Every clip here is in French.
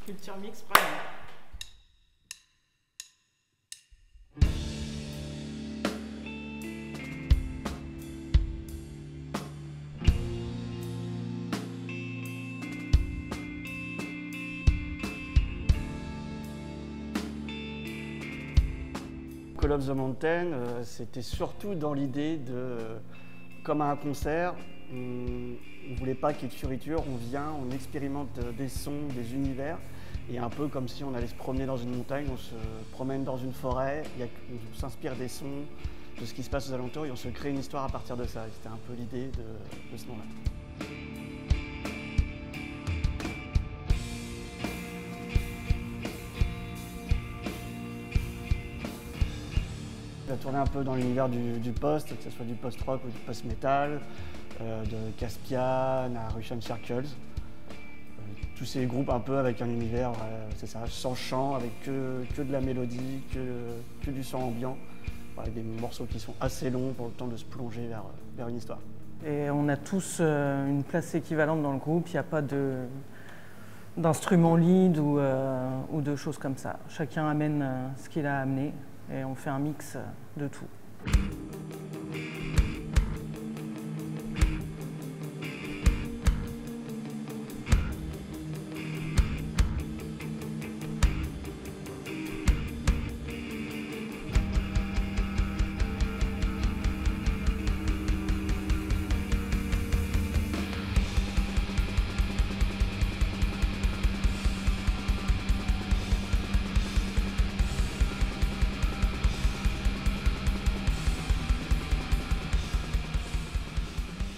Culture Mix Prime. Call of the Mountain, c'était surtout dans l'idée de, comme à un concert, on ne voulait pas qu'il y ait de fioriture, on vient, on expérimente des sons, des univers, et un peu comme si on allait se promener dans une montagne, on se promène dans une forêt, on s'inspire des sons, de ce qui se passe aux alentours, et on se crée une histoire à partir de ça. C'était un peu l'idée de ce nom-là. Il a tourné un peu dans l'univers du post, que ce soit du post-rock ou du post-metal, de Caspian à Russian Circles. Tous ces groupes un peu avec un univers, c'est ça, sans chant, avec que de la mélodie, que du son ambiant. Avec des morceaux qui sont assez longs pour le temps de se plonger vers une histoire. Et on a tous une place équivalente dans le groupe, il n'y a pas d'instrument lead ou de choses comme ça. Chacun amène ce qu'il a amené et on fait un mix de tout.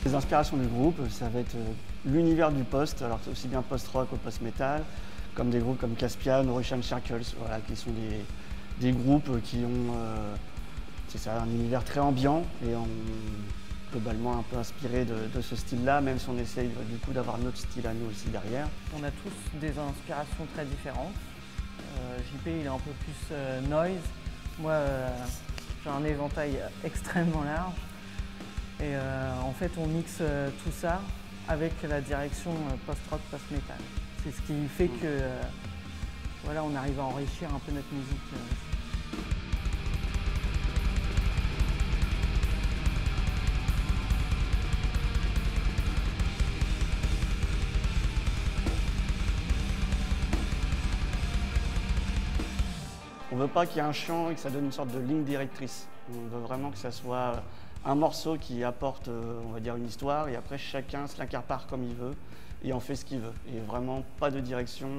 Les inspirations du groupe, ça va être l'univers du post, alors aussi bien post-rock ou post-metal, comme des groupes comme Caspian ou Russian Circles, voilà, qui sont des groupes qui ont c'est ça, un univers très ambiant et globalement un peu inspiré de ce style-là, même si on essaye du coup d'avoir notre style à nous aussi derrière. On a tous des inspirations très différentes. JP il est un peu plus noise, moi j'ai un éventail extrêmement large. Et en fait, on mixe tout ça avec la direction post-rock, post-metal. C'est ce qui fait que voilà, on arrive à enrichir un peu notre musique. On ne veut pas qu'il y ait un chant et que ça donne une sorte de ligne directrice. On veut vraiment que ça soit un morceau qui apporte, on va dire, une histoire, et après chacun se l'incarpare comme il veut et en fait ce qu'il veut. Et vraiment pas de direction,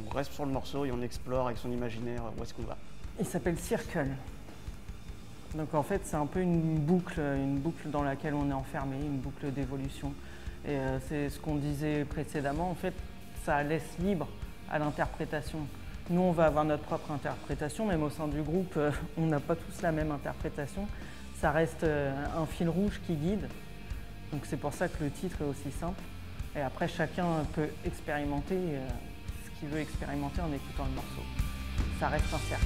on reste sur le morceau et on explore avec son imaginaire où est-ce qu'on va. Il s'appelle Circle. Donc en fait c'est un peu une boucle dans laquelle on est enfermé, une boucle d'évolution. Et c'est ce qu'on disait précédemment, en fait ça laisse libre à l'interprétation. Nous on va avoir notre propre interprétation, même au sein du groupe on n'a pas tous la même interprétation. Ça reste un fil rouge qui guide, donc c'est pour ça que le titre est aussi simple. Et après, chacun peut expérimenter ce qu'il veut expérimenter en écoutant le morceau. Ça reste un cercle.